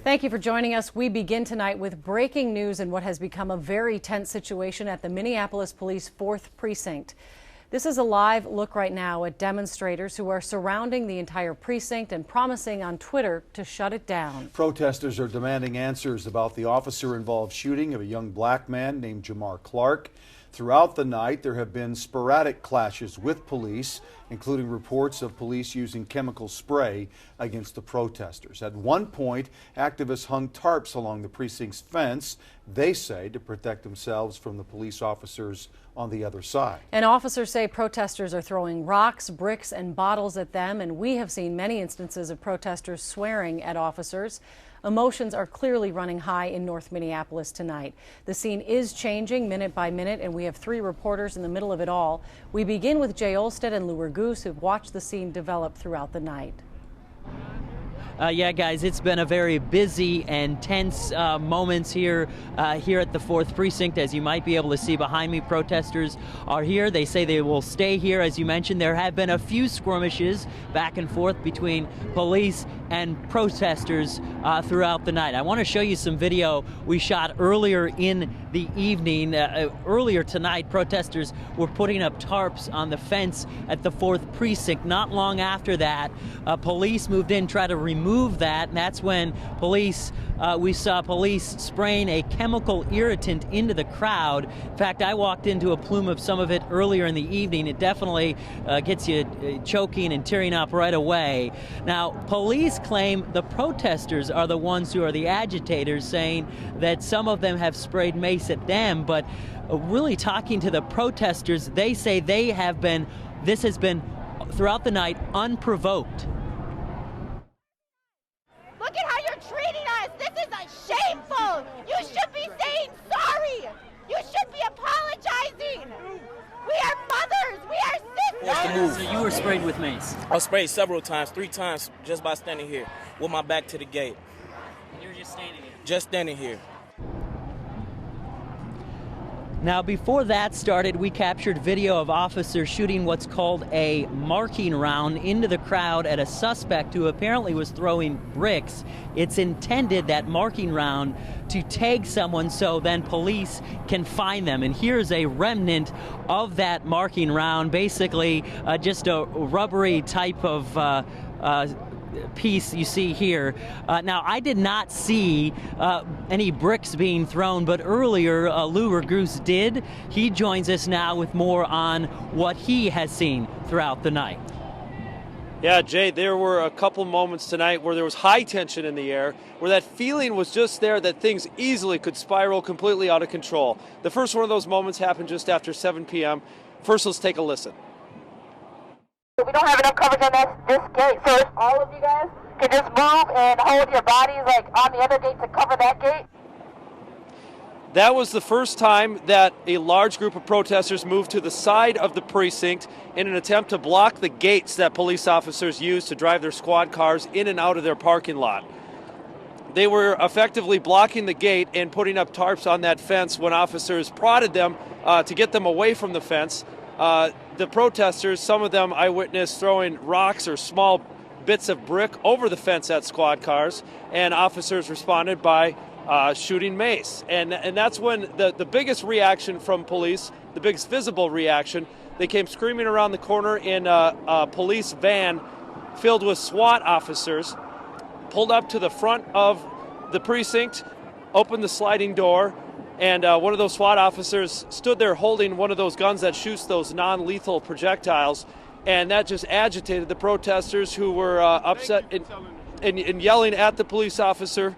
Thank you for joining us. We begin tonight with breaking news in what has become a very tense situation at the Minneapolis Police 4th Precinct. This is a live look right now at demonstrators who are surrounding the entire precinct and promising on Twitter to shut it down. Protesters are demanding answers about the officer-involved shooting of a young black man named Jamar Clark. Throughout the night, there have been sporadic clashes with police, including reports of police using chemical spray against the protesters. At one point, activists hung tarps along the precinct's fence, they say, to protect themselves from the police officers on the other side. And officers say protesters are throwing rocks, bricks, and bottles at them, and we have seen many instances of protesters swearing at officers. Emotions are clearly running high in North Minneapolis tonight. The scene is changing minute by minute, and we have 3 reporters in the middle of it all. We begin with Jay Olstead and Lou Goose, who've watched the scene develop throughout the night. Yeah, guys, it's been a very busy and tense moments here at the 4th Precinct. As you might be able to see behind me, protesters are here. They say they will stay here. As you mentioned, there have been a few skirmishes back and forth between police and protesters throughout the night. I want to show you some video we shot earlier in the evening. Earlier tonight, protesters were putting up tarps on the fence at the 4th Precinct. Not long after that, police moved in, tried to remove that, and that's when we saw police spraying a chemical irritant into the crowd. In fact, I walked into a plume of some of it earlier in the evening. It definitely gets you choking and tearing up right away. Now, police claim the protesters are the ones who are the agitators, saying that some of them have sprayed mace at them, but really talking to the protesters, they say this has been throughout the night unprovoked. Look at how you're treating us. This is shameful. You should be saying sorry. You should be apologizing. We are mothers. We are sisters. So you were sprayed with mace? I was sprayed several times, 3 times, just by standing here with my back to the gate. You were just standing here? Just standing here. Now, before that started, we captured video of officers shooting what's called a marking round into the crowd at a suspect who apparently was throwing bricks. It's intended, that marking round, to tag someone so then police can find them. And here's a remnant of that marking round, basically just a rubbery type of piece you see here. Now, I did not see any bricks being thrown, but earlier Lou Goose did. He joins us now with more on what he has seen throughout the night. Yeah, Jay, there were a couple moments tonight where there was high tension in the air, where that feeling was just there that things easily could spiral completely out of control. The first one of those moments happened just after 7 p.m. First, let's take a listen. We don't have enough coverage on this gate, so if all of you guys can just move and hold your bodies like on the other gate to cover that gate. That was the first time that a large group of protesters moved to the side of the precinct in an attempt to block the gates that police officers use to drive their squad cars in and out of their parking lot. They were effectively blocking the gate and putting up tarps on that fence when officers prodded them to get them away from the fence. The protesters, some of them I witnessed throwing rocks or small bits of brick over the fence at squad cars, and officers responded by shooting mace. And that's when the biggest reaction from police, the biggest visible reaction, they came screaming around the corner in a police van filled with SWAT officers, pulled up to the front of the precinct, opened the sliding door, and one of those SWAT officers stood there holding one of those guns that shoots those non-lethal projectiles, and that just agitated the protesters, who were upset and yelling at the police officer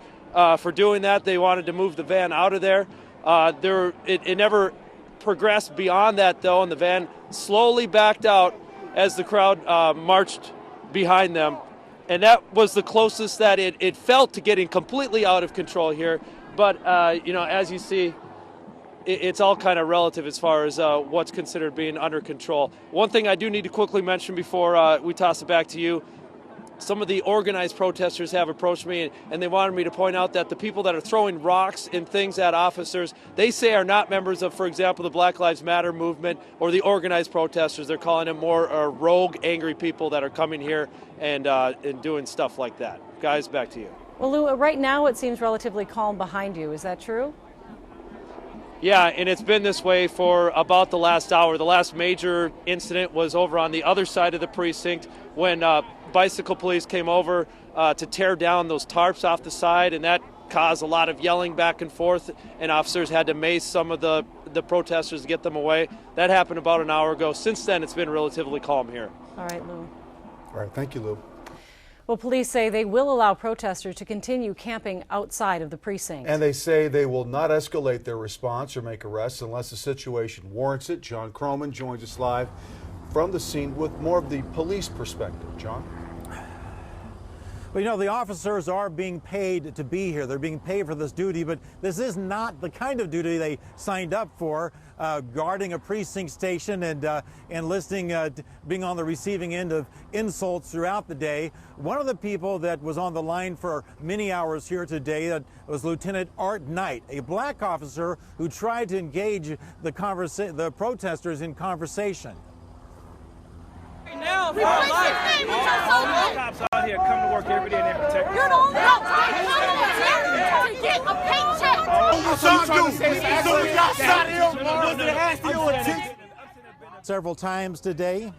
for doing that. They wanted to move the van out of there. It never progressed beyond that, though, and the van slowly backed out as the crowd marched behind them. And that was the closest that it felt to getting completely out of control here. But, as you see, it's all kind of relative as far as what's considered being under control. One thing I do need to quickly mention before we toss it back to you, some of the organized protesters have approached me, and they wanted me to point out that the people that are throwing rocks and things at officers, they say are not members of, for example, the Black Lives Matter movement or the organized protesters. They're calling them more rogue, angry people that are coming here and doing stuff like that. Guys, back to you. Well, Lou, right now it seems relatively calm behind you. Is that true? Yeah, and it's been this way for about the last hour. The last major incident was over on the other side of the precinct when bicycle police came over to tear down those tarps off the side, and that caused a lot of yelling back and forth, and officers had to mace some of the protesters to get them away. That happened about an hour ago. Since then, it's been relatively calm here. All right, Lou. All right, thank you, Lou. Well, police say they will allow protesters to continue camping outside of the precinct. And they say they will not escalate their response or make arrests unless the situation warrants it. John Croman joins us live from the scene with more of the police perspective. John? Well, you know, the officers are being paid to be here. They're being paid for this duty, but this is not the kind of duty they signed up for, guarding a precinct station and enlisting, being on the receiving end of insults throughout the day. One of the people that was on the line for many hours here today was Lieutenant Art Knight, a black officer who tried to engage the protesters in conversation. Now, for our life. All these cops out here come to work every day and they protect us. You're the only one to get a paycheck. Several times today.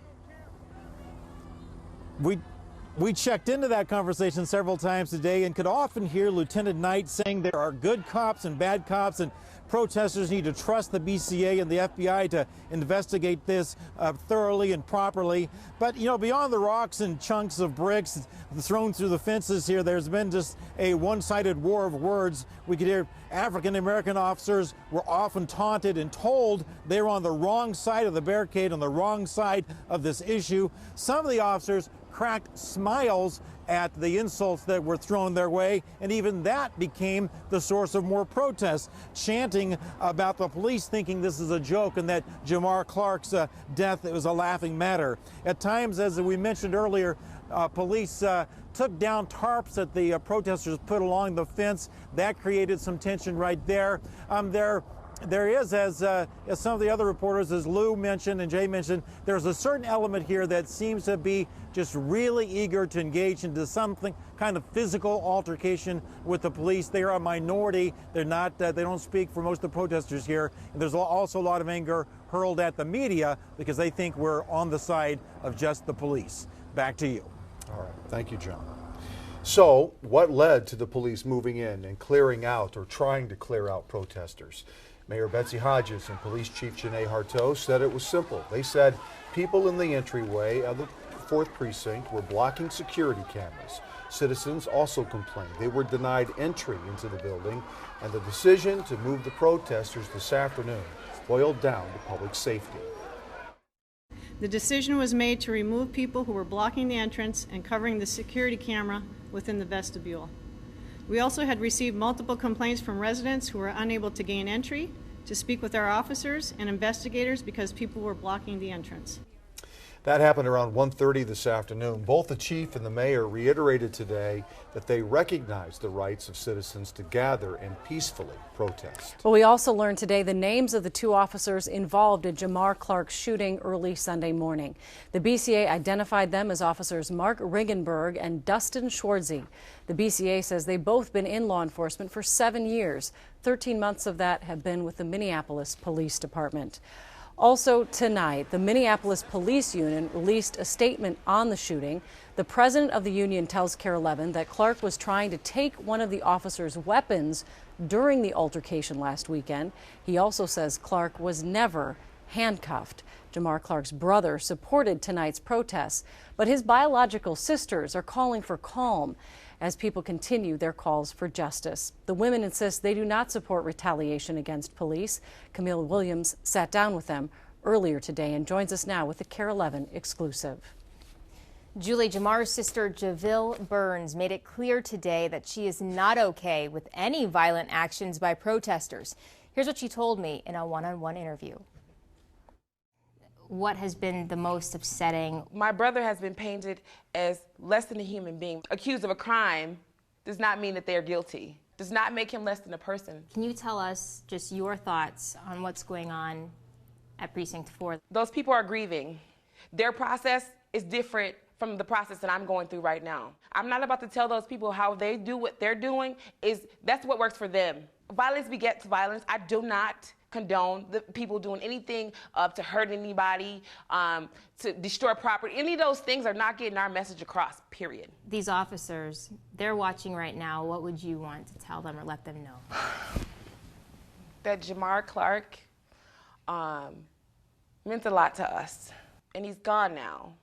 We checked into that conversation several times today and could often hear Lieutenant Knight saying there are good cops and bad cops, and protesters need to trust the BCA and the FBI to investigate this thoroughly and properly. But, you know, beyond the rocks and chunks of bricks thrown through the fences here, there's been just a one-sided war of words. We could hear African-American officers were often taunted and told they were on the wrong side of the barricade, on the wrong side of this issue. Some of the officers cracked smiles at the insults that were thrown their way, and even that became the source of more protests, chanting about the police, thinking this is a joke and that Jamar Clark's death was a laughing matter. At times, as we mentioned earlier, police took down tarps that the protesters put along the fence. That created some tension right there. There is, as some of the other reporters, as Lou mentioned and Jay mentioned, there's a certain element here that seems to be just really eager to engage into something kind of physical altercation with the police. They are a minority. They're not. They don't speak for most of the protesters here. And there's also a lot of anger hurled at the media because they think we're on the side of just the police. Back to you. All right. Thank you, John. So, what led to the police moving in and clearing out or trying to clear out protesters? Mayor Betsy Hodges and Police Chief Janae Harteau said it was simple. They said people in the entryway of the 4th Precinct were blocking security cameras. Citizens also complained they were denied entry into the building, and the decision to move the protesters this afternoon boiled down to public safety. The decision was made to remove people who were blocking the entrance and covering the security camera within the vestibule. We also had received multiple complaints from residents who were unable to gain entry, to speak with our officers and investigators because people were blocking the entrance. That happened around 1:30 this afternoon. Both the chief and the mayor reiterated today that they recognize the rights of citizens to gather and peacefully protest. Well, we also learned today the names of the 2 officers involved in Jamar Clark's shooting early Sunday morning. The BCA identified them as officers Mark Ringenberg and Dustin Schwartzy. The BCA says they've both been in law enforcement for 7 years. 13 months of that have been with the Minneapolis Police Department. Also tonight, the Minneapolis Police Union released a statement on the shooting. The president of the union tells KARE 11 that Clark was trying to take one of the officers' weapons during the altercation last weekend. He also says Clark was never handcuffed. Jamar Clark's brother supported tonight's protests, but his biological sisters are calling for calm as people continue their calls for justice. The women insist they do not support retaliation against police. Camille Williams sat down with them earlier today and joins us now with the KARE 11 exclusive. Julie, Jamar's sister Javille Burns made it clear today that she is not okay with any violent actions by protesters. Here's what she told me in a one-on-one interview. What has been the most upsetting? My brother has been painted as less than a human being. Accused of a crime does not mean that they're guilty. Does not make him less than a person. Can you tell us just your thoughts on what's going on at Precinct 4? Those people are grieving. Their process is different from the process that I'm going through right now. I'm not about to tell those people how they do what they're doing. That's what works for them. Violence begets violence. I do not condone the people doing anything to hurt anybody, to destroy property. Any of those things are not getting our message across, period. These officers, they're watching right now. What would you want to tell them or let them know? That Jamar Clark meant a lot to us, and he's gone now.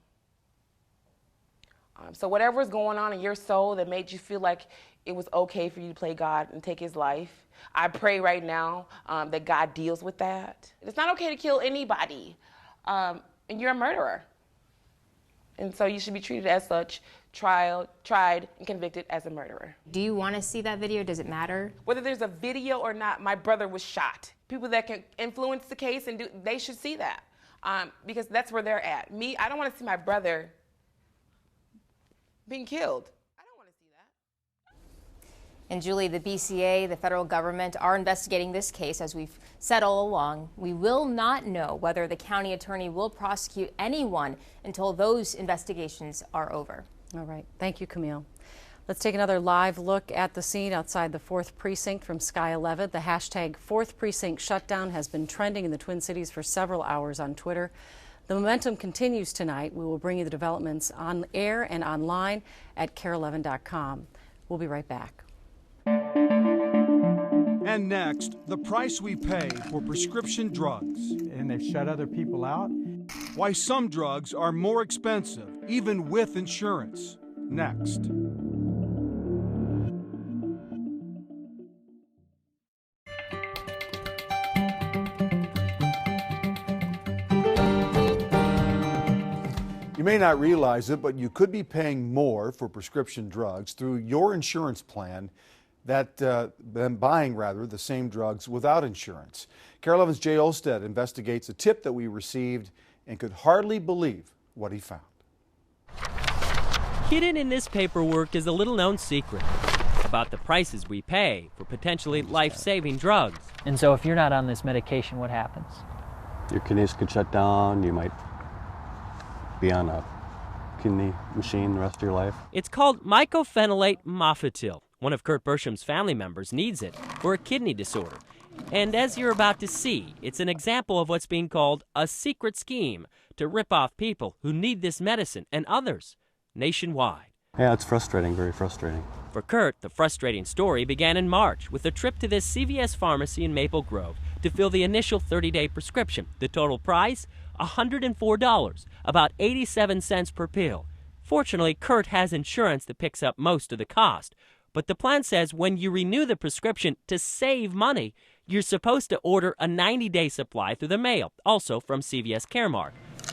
So whatever's going on in your soul that made you feel like it was okay for you to play God and take his life, I pray right now that God deals with that. It's not okay to kill anybody, and you're a murderer. And so you should be treated as such, tried and convicted as a murderer. Do you want to see that video? Does it matter? Whether there's a video or not, my brother was shot. People that can influence the case, they should see that, because that's where they're at. Me, I don't want to see my brother being killed. I don't want to see that. And Julie, the BCA, the federal government, are investigating this case, as we've said all along. We will not know whether the county attorney will prosecute anyone until those investigations are over. All right. Thank you, Camille. Let's take another live look at the scene outside the 4th Precinct from Sky 11. The hashtag 4th Precinct shutdown has been trending in the Twin Cities for several hours on Twitter. The momentum continues tonight. We will bring you the developments on air and online at KARE11.com. We'll be right back. And next, the price we pay for prescription drugs. And they've shut other people out. Why some drugs are more expensive, even with insurance. Next. You may not realize it, but you could be paying more for prescription drugs through your insurance plan than buying the same drugs without insurance. KARE 11's Jay Olstead investigates a tip that we received and could hardly believe what he found. Hidden in this paperwork is a little-known secret about the prices we pay for potentially life-saving drugs. And so if you're not on this medication, what happens? Your kidneys could shut down, you might be on a kidney machine the rest of your life. It's called mycophenolate mofetil. One of Kurt Bersham's family members needs it for a kidney disorder. And as you're about to see, it's an example of what's being called a secret scheme to rip off people who need this medicine and others nationwide. Yeah, it's frustrating, very frustrating. For Kurt, the frustrating story began in March with a trip to this CVS pharmacy in Maple Grove to fill the initial 30-day prescription. The total price? $104, about 87 cents per pill. Fortunately, Kurt has insurance that picks up most of the cost. But the plan says when you renew the prescription to save money, you're supposed to order a 90-day supply through the mail, also from CVS Caremark.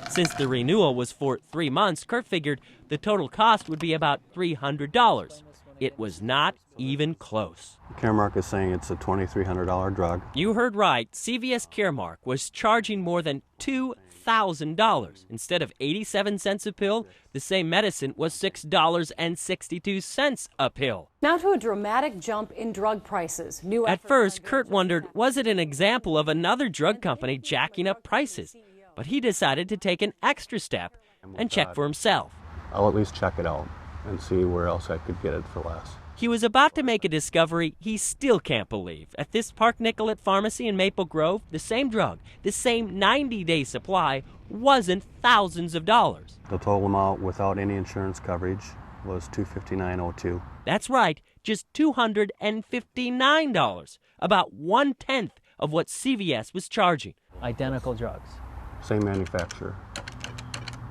Since the renewal was for 3 months, Kurt figured the total cost would be about $300. It was not even close. Caremark is saying it's a $2,300 drug. You heard right. CVS Caremark was charging more than $2,000. Instead of 87 cents a pill, the same medicine was $6.62 a pill. Now to a dramatic jump in drug prices. At first, Kurt wondered, was it an example of another drug company jacking up prices? But he decided to take an extra step and check for himself. I'll at least check it out and see where else I could get it for less. He was about to make a discovery he still can't believe. At this Park Nicollet pharmacy in Maple Grove, the same drug, the same 90-day supply, wasn't thousands of dollars. The total amount without any insurance coverage was $259.02. That's right, just $259, about 1/10 of what CVS was charging. Identical drugs. Same manufacturer.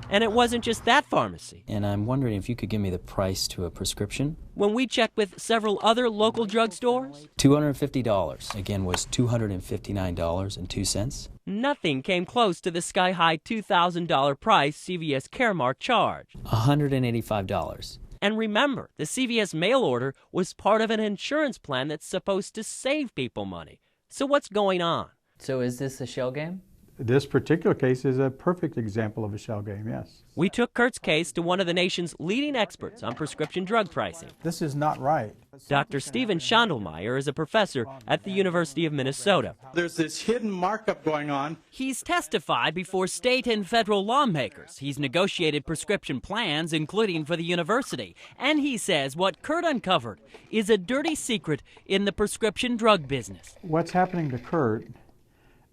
And it wasn't just that pharmacy. And I'm wondering if you could give me the price to a prescription. When we checked with several other local drugstores, $250, again, was $259.02. Nothing came close to the sky-high $2,000 price CVS Caremark charged. $185. And remember, the CVS mail order was part of an insurance plan that's supposed to save people money. So what's going on? So is this a shell game? This particular case is a perfect example of a shell game, yes. We took Kurt's case to one of the nation's leading experts on prescription drug pricing. This is not right. Dr. Stephen Schandelmeyer is a professor at the University of Minnesota. There's this hidden markup going on. He's testified before state and federal lawmakers. He's negotiated prescription plans, including for the university. And he says what Kurt uncovered is a dirty secret in the prescription drug business. What's happening to Kurt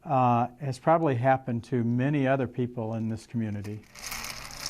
has probably happened to many other people in this community.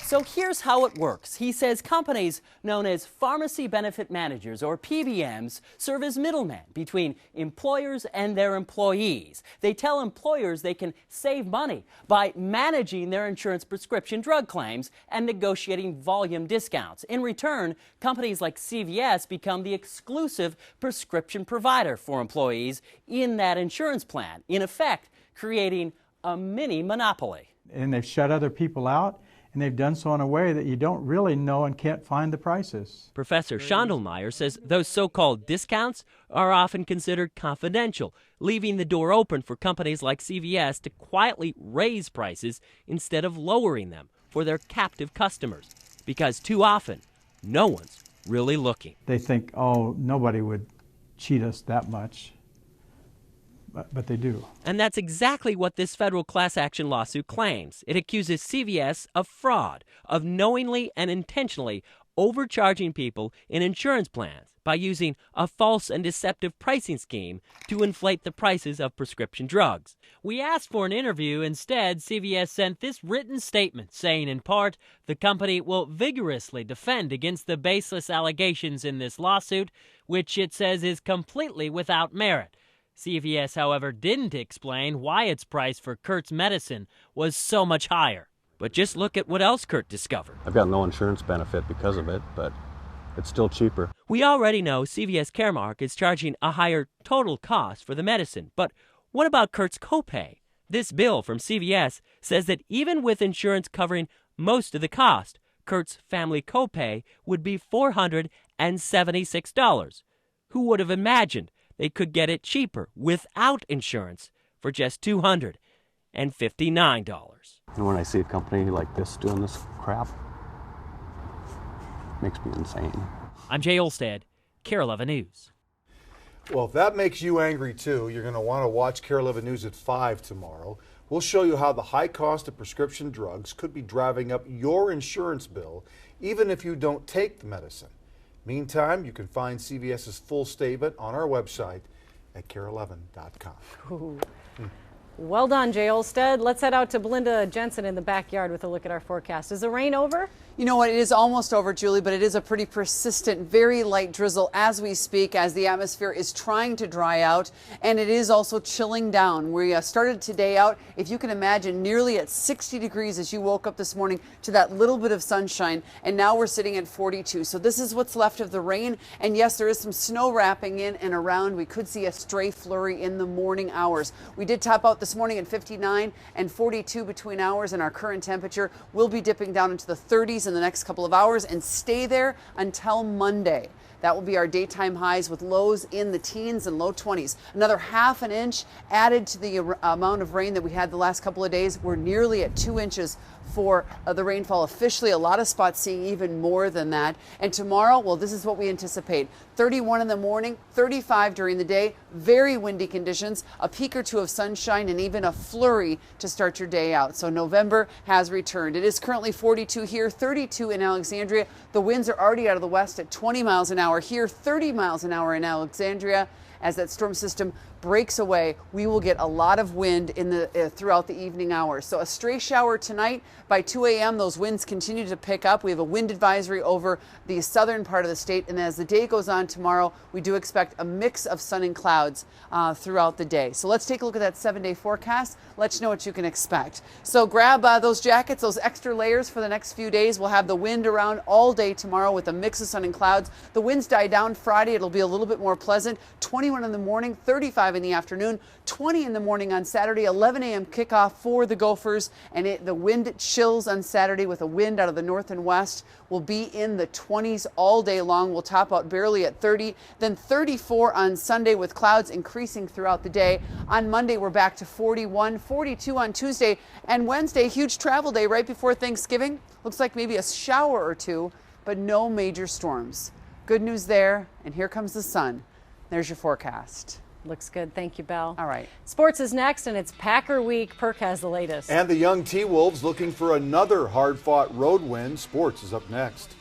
So here's how it works. He says companies known as pharmacy benefit managers, or PBMs, serve as middlemen between employers and their employees. They tell employers they can save money by managing their insurance prescription drug claims and negotiating volume discounts. In return, companies like CVS become the exclusive prescription provider for employees in that insurance plan, in effect creating a mini monopoly. And they've shut other people out, and they've done so in a way that you don't really know and can't find the prices. Professor Schandelmeyer says those so-called discounts are often considered confidential, leaving the door open for companies like CVS to quietly raise prices instead of lowering them for their captive customers, because too often, no one's really looking. They think, oh, nobody would cheat us that much. But they do. And that's exactly what this federal class action lawsuit claims. It accuses CVS of fraud, of knowingly and intentionally overcharging people in insurance plans by using a false and deceptive pricing scheme to inflate the prices of prescription drugs. We asked for an interview. Instead, CVS sent this written statement saying, in part, the company will vigorously defend against the baseless allegations in this lawsuit, which it says is completely without merit. CVS, however, didn't explain why its price for Kurt's medicine was so much higher. But just look at what else Kurt discovered. I've got no insurance benefit because of it, but it's still cheaper. We already know CVS Caremark is charging a higher total cost for the medicine, but what about Kurt's copay? This bill from CVS says that even with insurance covering most of the cost, Kurt's family copay would be $476. Who would have imagined they could get it cheaper without insurance for just $259? And when I see a company like this doing this crap, it makes me insane. I'm Jay Olstad, KARE 11 News. Well, if that makes you angry too, you're going to want to watch KARE 11 News at 5 tomorrow. We'll show you how the high cost of prescription drugs could be driving up your insurance bill, even if you don't take the medicine. Meantime, you can find CVS's full statement on our website at kare11.com. Well done, Jay Olstead. Let's head out to Belinda Jensen in the backyard with a look at our forecast. Is the rain over? You know what, it is almost over, Julie, but it is a pretty persistent, very light drizzle as we speak, as the atmosphere is trying to dry out, and it is also chilling down. We started today out, if you can imagine, nearly at 60 degrees as you woke up this morning to that little bit of sunshine, and now we're sitting at 42. So this is what's left of the rain, and yes, there is some snow wrapping in and around. We could see a stray flurry in the morning hours. We did top out this morning at 59 and 42 between hours, and our current temperature will be dipping down into the 30s in the next couple of hours and stay there until Monday. That will be our daytime highs with lows in the teens and low 20s. Another half an inch added to the amount of rain that we had the last couple of days. We're nearly at 2 inches for the rainfall officially. A lot of spots seeing even more than that. And tomorrow, well, this is what we anticipate. 31 in the morning, 35 during the day, very windy conditions, a peak or two of sunshine, and even a flurry to start your day out. So November has returned. It is currently 42 here, 32 in Alexandria. The winds are already out of the west at 20 miles an hour here, 30 miles an hour in Alexandria. As that storm system breaks away, we will get a lot of wind in the throughout the evening hours. So a stray shower tonight. By 2 a.m., those winds continue to pick up. We have a wind advisory over the southern part of the state. And as the day goes on tomorrow, we do expect a mix of sun and clouds throughout the day. So let's take a look at that 7-day forecast. Let you know what you can expect. So grab those jackets, those extra layers for the next few days. We'll have the wind around all day tomorrow with a mix of sun and clouds. The winds die down Friday. It'll be a little bit more pleasant. 21 in the morning, 35 25 in the afternoon, 20 in the morning on Saturday, 11 a.m. kickoff for the Gophers. And the wind chills on Saturday with a wind out of the north and west will be in the 20s all day long. We'll top out barely at 30, then 34 on Sunday with clouds increasing throughout the day. On Monday, we're back to 41, 42 on Tuesday, and Wednesday, huge travel day right before Thanksgiving. Looks like maybe a shower or two, but no major storms. Good news there, and here comes the sun. There's your forecast. Looks good. Thank you, Belle. All right. Sports is next, and it's Packer Week. Perk has the latest. And the young T-Wolves looking for another hard-fought road win. Sports is up next.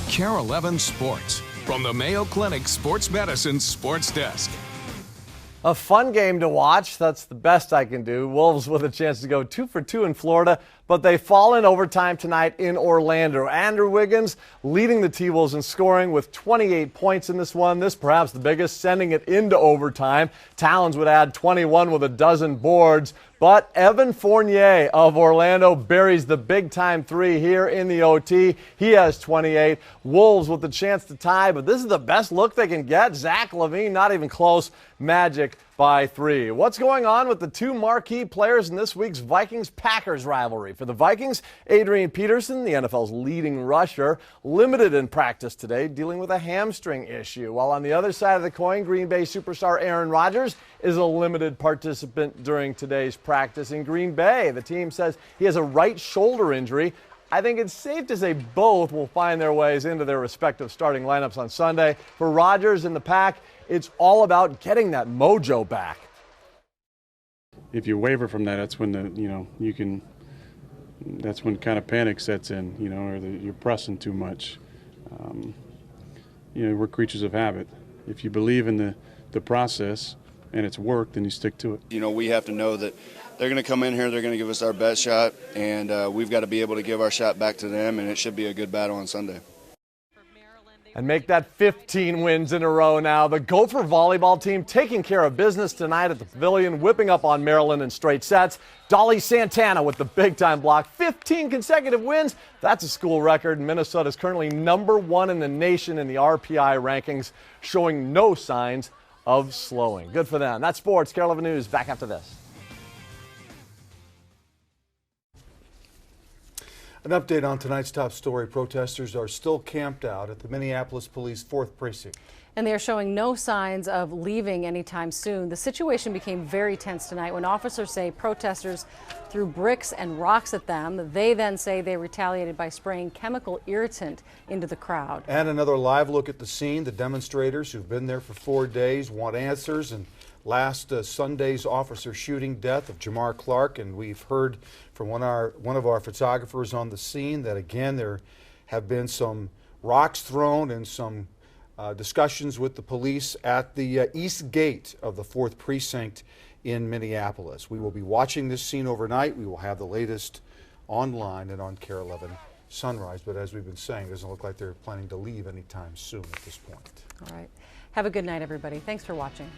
KARE 11 Sports from the Mayo Clinic Sports Medicine Sports Desk. A fun game to watch. That's the best I can do. Wolves with a chance to go 2 for 2 in Florida, but they fall in overtime tonight in Orlando. Andrew Wiggins leading the T-Wolves in scoring with 28 points in this one. This perhaps the biggest, sending it into overtime. Towns would add 21 with a dozen boards. But Evan Fournier of Orlando buries the big-time three here in the OT. He has 28. Wolves with the chance to tie, but this is the best look they can get. Zach LaVine, not even close. Magic by 3. What's going on with the two marquee players in this week's Vikings-Packers rivalry? For the Vikings, Adrian Peterson, the NFL's leading rusher, limited in practice today, dealing with a hamstring issue. While on the other side of the coin, Green Bay superstar Aaron Rodgers is a limited participant during today's practice. In Green Bay, the team says he has a right shoulder injury. I think it's safe to say both will find their ways into their respective starting lineups on Sunday. For Rodgers and the Pack, it's all about getting that mojo back. If you waver from that, that's when that's when kind of panic sets in, or you're pressing too much. We're creatures of habit. If you believe in the process and it's worked, then you stick to it. We have to know that they're going to come in here, they're going to give us our best shot, and we've got to be able to give our shot back to them, and it should be a good battle on Sunday. And make that 15 wins in a row now. The Gopher volleyball team taking care of business tonight at the Pavilion, whipping up on Maryland in straight sets. Dolly Santana with the big-time block. 15 consecutive wins. That's a school record. Minnesota is currently #1 in the nation in the RPI rankings, showing no signs of slowing. Good for them. That's sports. KARE 11 News back after this. An update on tonight's top story. Protesters are still camped out at the Minneapolis Police 4th Precinct. And they are showing no signs of leaving anytime soon. The situation became very tense tonight when officers say protesters threw bricks and rocks at them. They then say they retaliated by spraying chemical irritant into the crowd. And another live look at the scene. The demonstrators who've been there for 4 days want answers. And last Sunday's officer shooting death of Jamar Clark, and we've heard from one of our photographers on the scene that again there have been some rocks thrown and some discussions with the police at the east gate of the 4th Precinct in Minneapolis. We will be watching this scene overnight. We will have the latest online and on KARE 11 Sunrise, but as we've been saying, it doesn't look like they're planning to leave anytime soon at this point. All right. Have a good night, everybody. Thanks for watching.